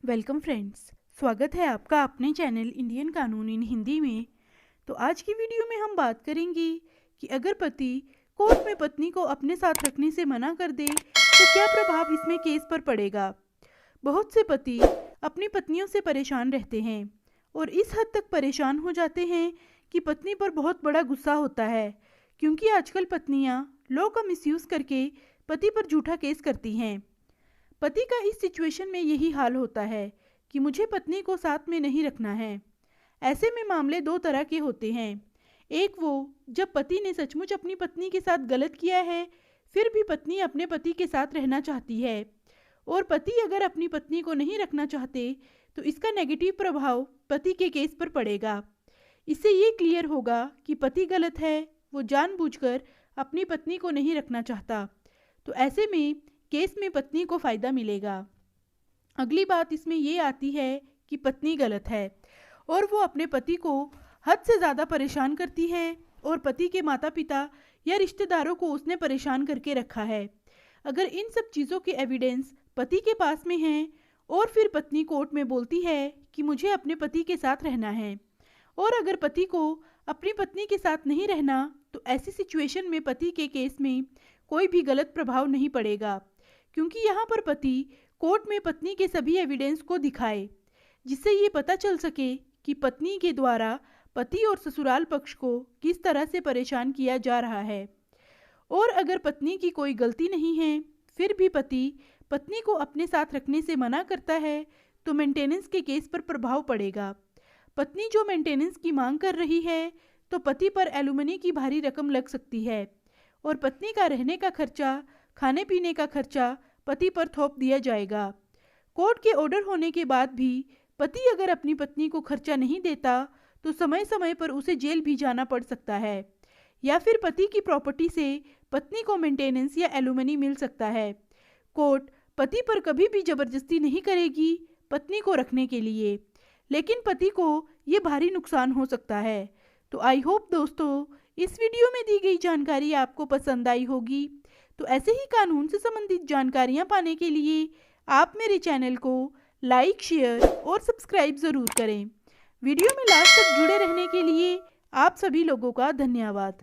Welcome friends, स्वागत है आपका अपने चैनल इंडियन कानून इन हिंदी में। तो आज की वीडियो में हम बात करेंगे कि अगर पति कोर्ट में पत्नी को अपने साथ रखने से मना कर दे तो क्या प्रभाव इसमें केस पर पड़ेगा। बहुत से पति अपनी पत्नियों से परेशान रहते हैं और इस हद तक परेशान हो जाते हैं कि पत्नी पर बहुत बड़ा गुस्सा होता है, क्योंकि आजकल पत्नियां लॉ का मिसयूज़ करके पति पर झूठा केस करती हैं। पति का इस सिचुएशन में यही हाल होता है कि मुझे पत्नी को साथ में नहीं रखना है। ऐसे में मामले दो तरह के होते हैं। एक वो जब पति ने सचमुच अपनी पत्नी के साथ गलत किया है, फिर भी पत्नी अपने पति के साथ रहना चाहती है, और पति अगर अपनी पत्नी को नहीं रखना चाहते तो इसका नेगेटिव प्रभाव पति के केस पर पड़ेगा। इससे ये क्लियर होगा कि पति गलत है, वो जानबूझकर अपनी पत्नी को नहीं रखना चाहता। तो ऐसे में केस में पत्नी को फ़ायदा मिलेगा। अगली बात इसमें ये आती है कि पत्नी गलत है और वो अपने पति को हद से ज़्यादा परेशान करती है और पति के माता पिता या रिश्तेदारों को उसने परेशान करके रखा है। अगर इन सब चीज़ों के एविडेंस पति के पास में हैं और फिर पत्नी कोर्ट में बोलती है कि मुझे अपने पति के साथ रहना है, और अगर पति को अपनी पत्नी के साथ नहीं रहना, तो ऐसी सिचुएशन में पति के केस में कोई भी गलत प्रभाव नहीं पड़ेगा, क्योंकि यहाँ पर पति कोर्ट में पत्नी के सभी एविडेंस को दिखाए, जिससे ये पता चल सके कि पत्नी के द्वारा पति और ससुराल पक्ष को किस तरह से परेशान किया जा रहा है। और अगर पत्नी की कोई गलती नहीं है, फिर भी पति पत्नी को अपने साथ रखने से मना करता है, तो मेंटेनेंस के केस पर प्रभाव पड़ेगा। पत्नी जो मेंटेनेंस की मांग कर रही है, तो पति पर एलुमनी की भारी रकम लग सकती है, और पत्नी का रहने का खर्चा, खाने पीने का खर्चा पति पर थोप दिया जाएगा। कोर्ट के ऑर्डर होने के बाद भी पति अगर अपनी पत्नी को खर्चा नहीं देता, तो समय समय पर उसे जेल भी जाना पड़ सकता है, या फिर पति की प्रॉपर्टी से पत्नी को मेंटेनेंस या एलुमनी मिल सकता है। कोर्ट पति पर कभी भी जबरदस्ती नहीं करेगी पत्नी को रखने के लिए, लेकिन पति को ये भारी नुकसान हो सकता है। तो आई होप दोस्तों इस वीडियो में दी गई जानकारी आपको पसंद आई होगी। तो ऐसे ही कानून से संबंधित जानकारियाँ पाने के लिए आप मेरे चैनल को लाइक, शेयर और सब्सक्राइब ज़रूर करें। वीडियो में लास्ट तक जुड़े रहने के लिए आप सभी लोगों का धन्यवाद।